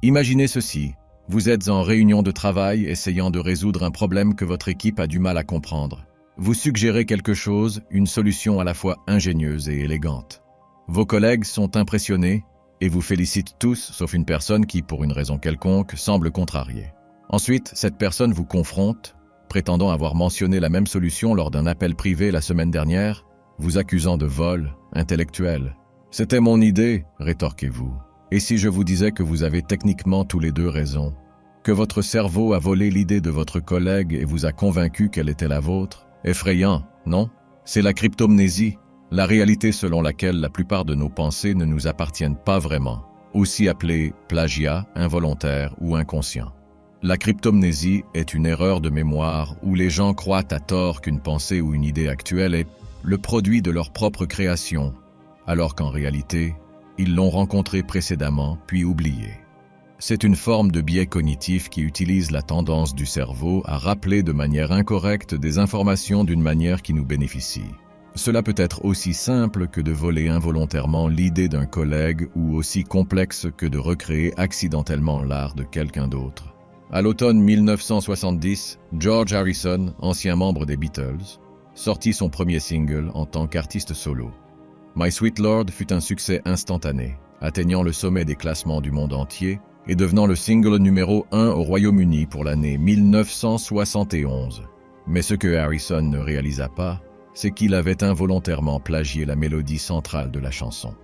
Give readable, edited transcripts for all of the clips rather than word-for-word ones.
Imaginez ceci. Vous êtes en réunion de travail essayant de résoudre un problème que votre équipe a du mal à comprendre. Vous suggérez quelque chose, une solution à la fois ingénieuse et élégante. Vos collègues sont impressionnés et vous félicitent tous, sauf une personne qui, pour une raison quelconque, semble contrariée. Ensuite, cette personne vous confronte, prétendant avoir mentionné la même solution lors d'un appel privé la semaine dernière, vous accusant de vol intellectuel. « C'était mon idée », rétorquez-vous. Et si je vous disais que vous avez techniquement tous les deux raison, que votre cerveau a volé l'idée de votre collègue et vous a convaincu qu'elle était la vôtre? Effrayant, non? C'est la cryptomnésie, la réalité selon laquelle la plupart de nos pensées ne nous appartiennent pas vraiment, aussi appelée plagiat, involontaire ou inconscient. La cryptomnésie est une erreur de mémoire où les gens croient à tort qu'une pensée ou une idée actuelle est le produit de leur propre création, alors qu'en réalité, ils l'ont rencontrée précédemment puis oubliée. C'est une forme de biais cognitif qui utilise la tendance du cerveau à rappeler de manière incorrecte des informations d'une manière qui nous bénéficie. Cela peut être aussi simple que de voler involontairement l'idée d'un collègue ou aussi complexe que de recréer accidentellement l'art de quelqu'un d'autre. À l'automne 1970, George Harrison, ancien membre des Beatles, sortit son premier single en tant qu'artiste solo. My Sweet Lord fut un succès instantané, atteignant le sommet des classements du monde entier et devenant le single numéro 1 au Royaume-Uni pour l'année 1971. Mais ce que Harrison ne réalisa pas, c'est qu'il avait involontairement plagié la mélodie centrale de la chanson.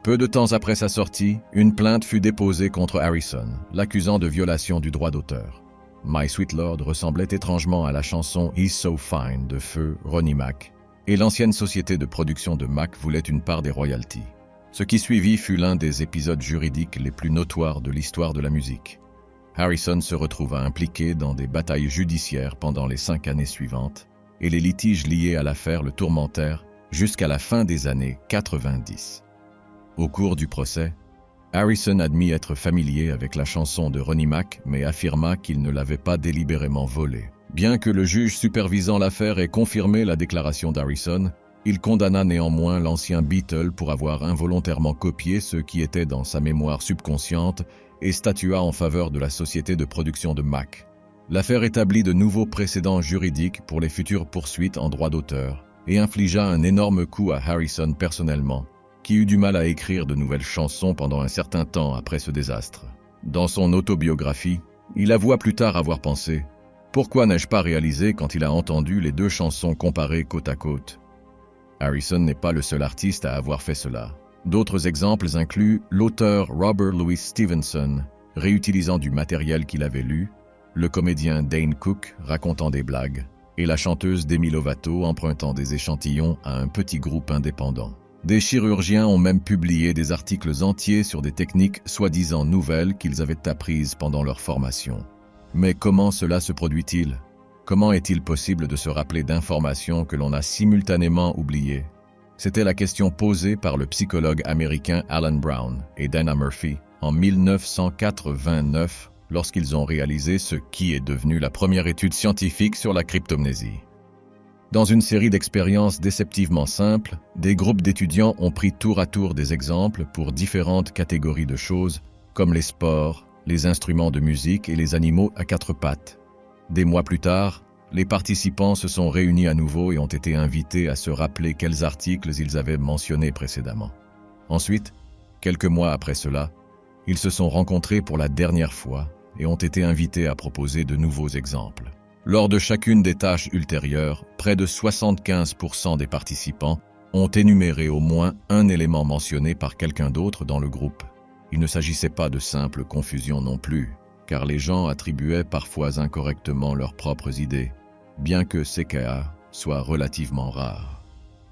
Peu de temps après sa sortie, une plainte fut déposée contre Harrison, l'accusant de violation du droit d'auteur. My Sweet Lord ressemblait étrangement à la chanson He's So Fine de feu Ronnie Mac, et l'ancienne société de production de Mac voulait une part des royalties. Ce qui suivit fut l'un des épisodes juridiques les plus notoires de l'histoire de la musique. Harrison se retrouva impliqué dans des batailles judiciaires pendant les 5 années suivantes, et les litiges liés à l'affaire le tourmentèrent jusqu'à la fin des années 90. Au cours du procès, Harrison admit être familier avec la chanson de Ronnie Mac, mais affirma qu'il ne l'avait pas délibérément volée. Bien que le juge supervisant l'affaire ait confirmé la déclaration d'Harrison, il condamna néanmoins l'ancien Beatle pour avoir involontairement copié ce qui était dans sa mémoire subconsciente et statua en faveur de la société de production de Mac. L'affaire établit de nouveaux précédents juridiques pour les futures poursuites en droit d'auteur et infligea un énorme coup à Harrison personnellement, qui eut du mal à écrire de nouvelles chansons pendant un certain temps après ce désastre. Dans son autobiographie, il avoua plus tard avoir pensé « Pourquoi n'ai-je pas réalisé quand il a entendu les deux chansons comparées côte à côte ?» Harrison n'est pas le seul artiste à avoir fait cela. D'autres exemples incluent l'auteur Robert Louis Stevenson, réutilisant du matériel qu'il avait lu, le comédien Dane Cook racontant des blagues, et la chanteuse Demi Lovato empruntant des échantillons à un petit groupe indépendant. Des chirurgiens ont même publié des articles entiers sur des techniques soi-disant nouvelles qu'ils avaient apprises pendant leur formation. Mais comment cela se produit-il? Comment est-il possible de se rappeler d'informations que l'on a simultanément oubliées? C'était la question posée par le psychologue américain Alan Brown et Dana Murphy en 1989 lorsqu'ils ont réalisé ce qui est devenu la première étude scientifique sur la cryptomnésie. Dans une série d'expériences déceptivement simples, des groupes d'étudiants ont pris tour à tour des exemples pour différentes catégories de choses, comme les sports, les instruments de musique et les animaux à 4 pattes. Des mois plus tard, les participants se sont réunis à nouveau et ont été invités à se rappeler quels articles ils avaient mentionnés précédemment. Ensuite, quelques mois après cela, ils se sont rencontrés pour la dernière fois et ont été invités à proposer de nouveaux exemples. Lors de chacune des tâches ultérieures, près de 75% des participants ont énuméré au moins un élément mentionné par quelqu'un d'autre dans le groupe. Il ne s'agissait pas de simple confusion non plus, car les gens attribuaient parfois incorrectement leurs propres idées, bien que ces cas soient relativement rares.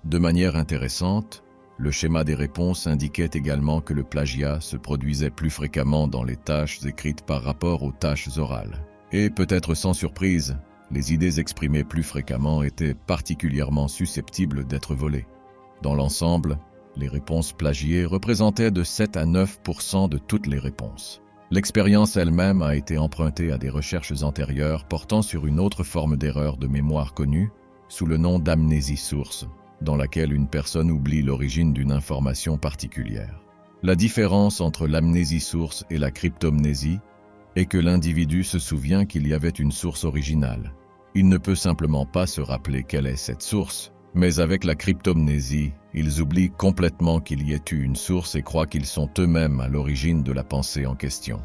De manière intéressante, le schéma des réponses indiquait également que le plagiat se produisait plus fréquemment dans les tâches écrites par rapport aux tâches orales. Et peut-être sans surprise, les idées exprimées plus fréquemment étaient particulièrement susceptibles d'être volées. Dans l'ensemble, les réponses plagiées représentaient de 7 à 9% de toutes les réponses. L'expérience elle-même a été empruntée à des recherches antérieures portant sur une autre forme d'erreur de mémoire connue, sous le nom d'amnésie source, dans laquelle une personne oublie l'origine d'une information particulière. La différence entre l'amnésie source et la cryptomnésie est que l'individu se souvient qu'il y avait une source originale. Il ne peut simplement pas se rappeler quelle est cette source, mais avec la cryptomnésie, ils oublient complètement qu'il y ait eu une source et croient qu'ils sont eux-mêmes à l'origine de la pensée en question.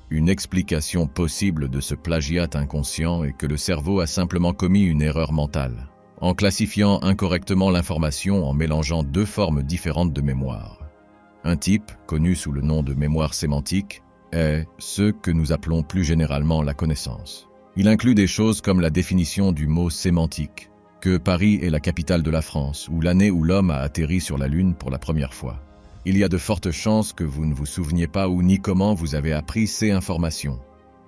Une explication possible de ce plagiat inconscient est que le cerveau a simplement commis une erreur mentale, en classifiant incorrectement l'information en mélangeant deux formes différentes de mémoire. Un type, connu sous le nom de mémoire sémantique, est ce que nous appelons plus généralement la connaissance. Il inclut des choses comme la définition du mot sémantique, que Paris est la capitale de la France, ou l'année où l'homme a atterri sur la Lune pour la première fois. Il y a de fortes chances que vous ne vous souveniez pas où ni comment vous avez appris ces informations.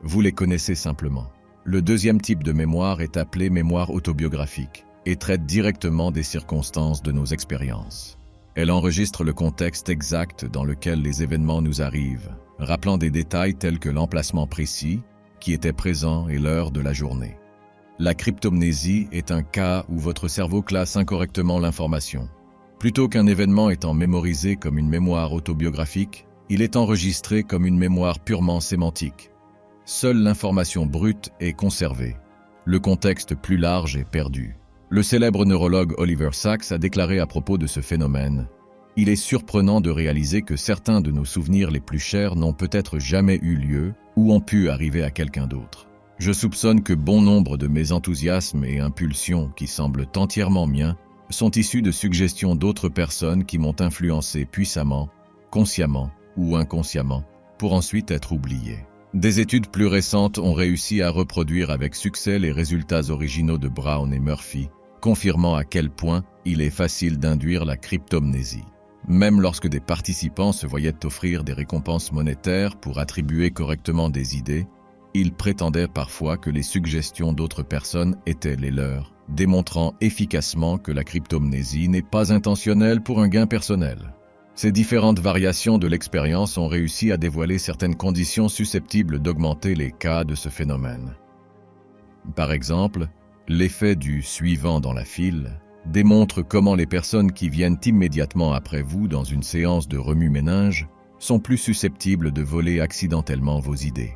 Vous les connaissez simplement. Le deuxième type de mémoire est appelé mémoire autobiographique et traite directement des circonstances de nos expériences. Elle enregistre le contexte exact dans lequel les événements nous arrivent, rappelant des détails tels que l'emplacement précis, qui était présent et l'heure de la journée. La cryptomnésie est un cas où votre cerveau classe incorrectement l'information. Plutôt qu'un événement étant mémorisé comme une mémoire autobiographique, il est enregistré comme une mémoire purement sémantique. Seule l'information brute est conservée. Le contexte plus large est perdu. Le célèbre neurologue Oliver Sacks a déclaré à propos de ce phénomène: « Il est surprenant de réaliser que certains de nos souvenirs les plus chers n'ont peut-être jamais eu lieu ou ont pu arriver à quelqu'un d'autre. Je soupçonne que bon nombre de mes enthousiasmes et impulsions qui semblent entièrement miens sont issus de suggestions d'autres personnes qui m'ont influencé puissamment, consciemment ou inconsciemment, pour ensuite être oubliés. » Des études plus récentes ont réussi à reproduire avec succès les résultats originaux de Brown et Murphy, confirmant à quel point il est facile d'induire la cryptomnésie. Même lorsque des participants se voyaient offrir des récompenses monétaires pour attribuer correctement des idées, ils prétendaient parfois que les suggestions d'autres personnes étaient les leurs, démontrant efficacement que la cryptomnésie n'est pas intentionnelle pour un gain personnel. Ces différentes variations de l'expérience ont réussi à dévoiler certaines conditions susceptibles d'augmenter les cas de ce phénomène. Par exemple, l'effet du « suivant dans la file » démontre comment les personnes qui viennent immédiatement après vous dans une séance de remue-ménage sont plus susceptibles de voler accidentellement vos idées.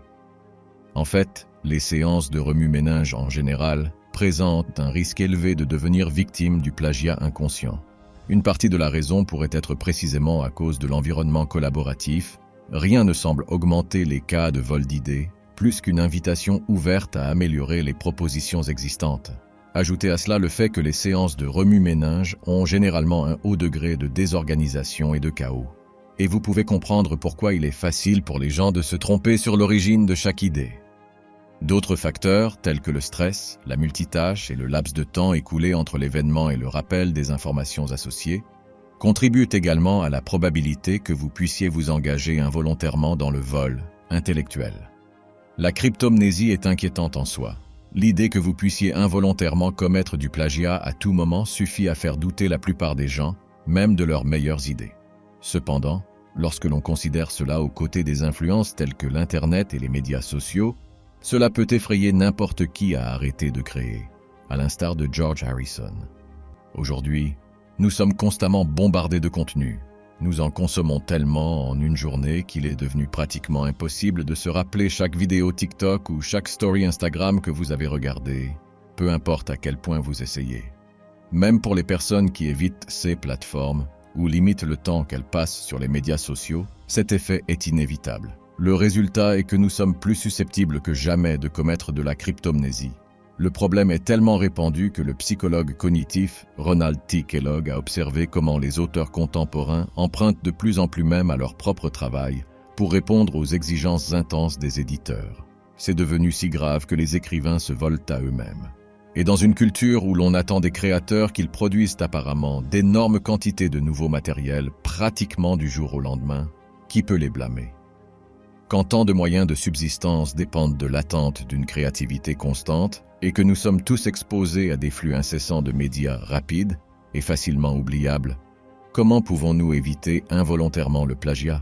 En fait, les séances de remue-ménage en général présentent un risque élevé de devenir victime du plagiat inconscient. Une partie de la raison pourrait être précisément à cause de l'environnement collaboratif. Rien ne semble augmenter les cas de vol d'idées, plus qu'une invitation ouverte à améliorer les propositions existantes. Ajoutez à cela le fait que les séances de remue-ménage ont généralement un haut degré de désorganisation et de chaos. Et vous pouvez comprendre pourquoi il est facile pour les gens de se tromper sur l'origine de chaque idée. D'autres facteurs, tels que le stress, la multitâche et le laps de temps écoulé entre l'événement et le rappel des informations associées, contribuent également à la probabilité que vous puissiez vous engager involontairement dans le vol intellectuel. La cryptomnésie est inquiétante en soi. L'idée que vous puissiez involontairement commettre du plagiat à tout moment suffit à faire douter la plupart des gens, même de leurs meilleures idées. Cependant, lorsque l'on considère cela aux côtés des influences telles que l'Internet et les médias sociaux, cela peut effrayer n'importe qui à arrêter de créer, à l'instar de George Harrison. Aujourd'hui, nous sommes constamment bombardés de contenu. Nous en consommons tellement en une journée qu'il est devenu pratiquement impossible de se rappeler chaque vidéo TikTok ou chaque story Instagram que vous avez regardé, peu importe à quel point vous essayez. Même pour les personnes qui évitent ces plateformes ou limitent le temps qu'elles passent sur les médias sociaux, cet effet est inévitable. Le résultat est que nous sommes plus susceptibles que jamais de commettre de la cryptomnésie. Le problème est tellement répandu que le psychologue cognitif Ronald T. Kellogg a observé comment les auteurs contemporains empruntent de plus en plus même à leur propre travail pour répondre aux exigences intenses des éditeurs. C'est devenu si grave que les écrivains se volent à eux-mêmes. Et dans une culture où l'on attend des créateurs qu'ils produisent apparemment d'énormes quantités de nouveaux matériels pratiquement du jour au lendemain, qui peut les blâmer? Quand tant de moyens de subsistance dépendent de l'attente d'une créativité constante et que nous sommes tous exposés à des flux incessants de médias rapides et facilement oubliables, comment pouvons-nous éviter involontairement le plagiat?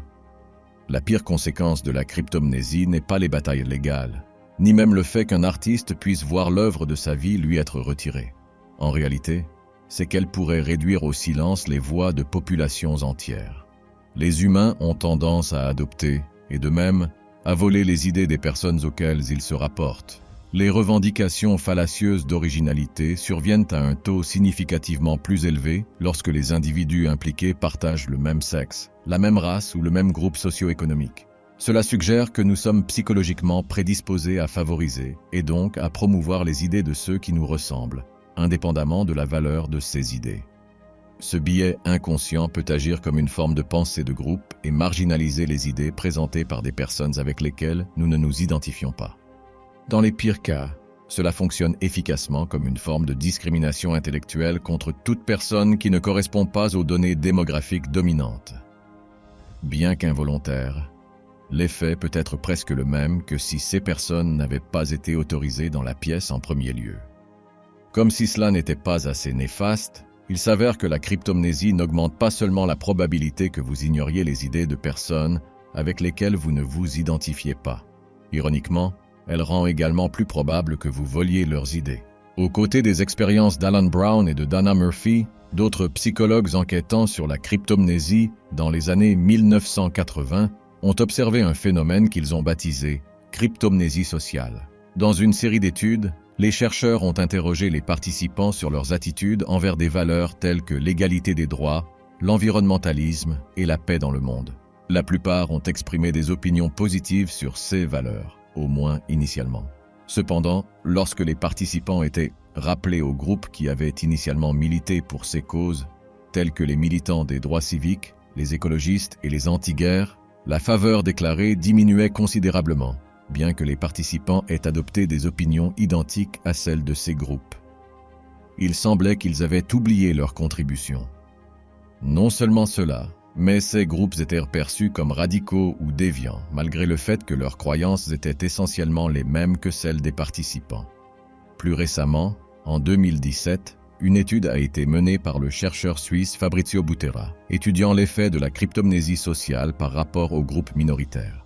La pire conséquence de la cryptomnésie n'est pas les batailles légales, ni même le fait qu'un artiste puisse voir l'œuvre de sa vie lui être retirée. En réalité, c'est qu'elle pourrait réduire au silence les voix de populations entières. Les humains ont tendance à adopter, et de même, à voler les idées des personnes auxquelles ils se rapportent. Les revendications fallacieuses d'originalité surviennent à un taux significativement plus élevé lorsque les individus impliqués partagent le même sexe, la même race ou le même groupe socio-économique. Cela suggère que nous sommes psychologiquement prédisposés à favoriser et donc à promouvoir les idées de ceux qui nous ressemblent, indépendamment de la valeur de ces idées. Ce biais inconscient peut agir comme une forme de pensée de groupe et marginaliser les idées présentées par des personnes avec lesquelles nous ne nous identifions pas. Dans les pires cas, cela fonctionne efficacement comme une forme de discrimination intellectuelle contre toute personne qui ne correspond pas aux données démographiques dominantes. Bien qu'involontaire, l'effet peut être presque le même que si ces personnes n'avaient pas été autorisées dans la pièce en premier lieu. Comme si cela n'était pas assez néfaste, il s'avère que la cryptomnésie n'augmente pas seulement la probabilité que vous ignoriez les idées de personnes avec lesquelles vous ne vous identifiez pas. Ironiquement, elle rend également plus probable que vous voliez leurs idées. Aux côtés des expériences d'Alan Brown et de Dana Murphy, d'autres psychologues enquêtant sur la cryptomnésie dans les années 1980 ont observé un phénomène qu'ils ont baptisé cryptomnésie sociale. Dans une série d'études, les chercheurs ont interrogé les participants sur leurs attitudes envers des valeurs telles que l'égalité des droits, l'environnementalisme et la paix dans le monde. La plupart ont exprimé des opinions positives sur ces valeurs, au moins initialement. Cependant, lorsque les participants étaient rappelés au groupe qui avait initialement milité pour ces causes, tels que les militants des droits civiques, les écologistes et les anti-guerre, la faveur déclarée diminuait considérablement, bien que les participants aient adopté des opinions identiques à celles de ces groupes. Il semblait qu'ils avaient oublié leur contribution. Non seulement cela, mais ces groupes étaient perçus comme radicaux ou déviants, malgré le fait que leurs croyances étaient essentiellement les mêmes que celles des participants. Plus récemment, en 2017, une étude a été menée par le chercheur suisse Fabrizio Butera, étudiant l'effet de la cryptomnésie sociale par rapport aux groupes minoritaires.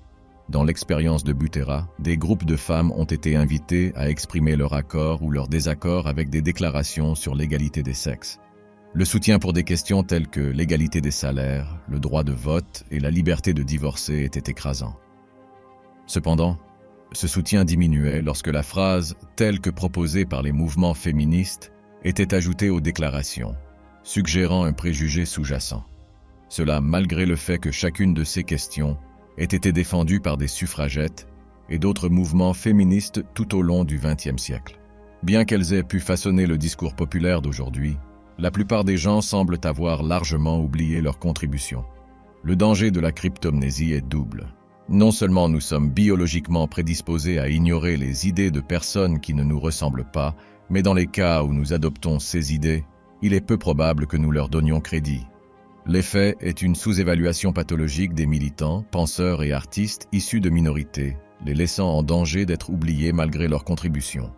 Dans l'expérience de Butera, des groupes de femmes ont été invités à exprimer leur accord ou leur désaccord avec des déclarations sur l'égalité des sexes. Le soutien pour des questions telles que l'égalité des salaires, le droit de vote et la liberté de divorcer était écrasant. Cependant, ce soutien diminuait lorsque la phrase, telle que proposée par les mouvements féministes, était ajoutée aux déclarations, suggérant un préjugé sous-jacent. Cela malgré le fait que chacune de ces questions ait été défendue par des suffragettes et d'autres mouvements féministes tout au long du XXe siècle. Bien qu'elles aient pu façonner le discours populaire d'aujourd'hui, la plupart des gens semblent avoir largement oublié leur contribution. Le danger de la cryptomnésie est double. Non seulement nous sommes biologiquement prédisposés à ignorer les idées de personnes qui ne nous ressemblent pas, mais dans les cas où nous adoptons ces idées, il est peu probable que nous leur donnions crédit. L'effet est une sous-évaluation pathologique des militants, penseurs et artistes issus de minorités, les laissant en danger d'être oubliés malgré leur contribution.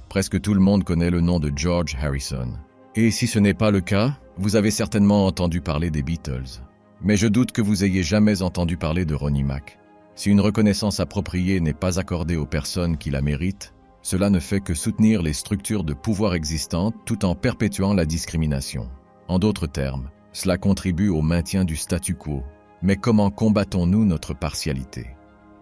Presque tout le monde connaît le nom de George Harrison. Et si ce n'est pas le cas, vous avez certainement entendu parler des Beatles. Mais je doute que vous ayez jamais entendu parler de Ronnie Mac. Si une reconnaissance appropriée n'est pas accordée aux personnes qui la méritent, cela ne fait que soutenir les structures de pouvoir existantes tout en perpétuant la discrimination. En d'autres termes, cela contribue au maintien du statu quo. Mais comment combattons-nous notre partialité?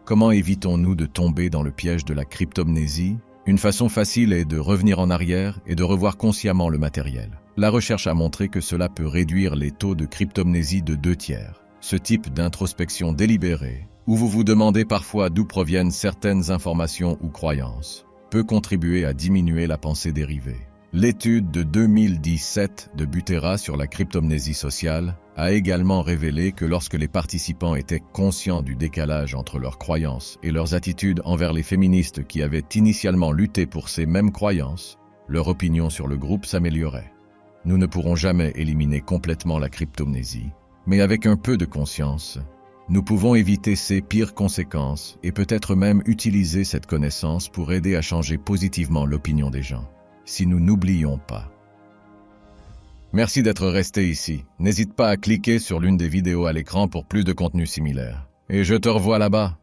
Comment évitons-nous de tomber dans le piège de la cryptomnésie? Une façon facile est de revenir en arrière et de revoir consciemment le matériel. La recherche a montré que cela peut réduire les taux de cryptomnésie de 2/3. Ce type d'introspection délibérée, où vous vous demandez parfois d'où proviennent certaines informations ou croyances, peut contribuer à diminuer la pensée dérivée. L'étude de 2017 de Butera sur la cryptomnésie sociale a également révélé que lorsque les participants étaient conscients du décalage entre leurs croyances et leurs attitudes envers les féministes qui avaient initialement lutté pour ces mêmes croyances, leur opinion sur le groupe s'améliorait. Nous ne pourrons jamais éliminer complètement la cryptomnésie, mais avec un peu de conscience, nous pouvons éviter ses pires conséquences et peut-être même utiliser cette connaissance pour aider à changer positivement l'opinion des gens, si nous n'oublions pas. Merci d'être resté ici. N'hésite pas à cliquer sur l'une des vidéos à l'écran pour plus de contenu similaire. Et je te revois là-bas.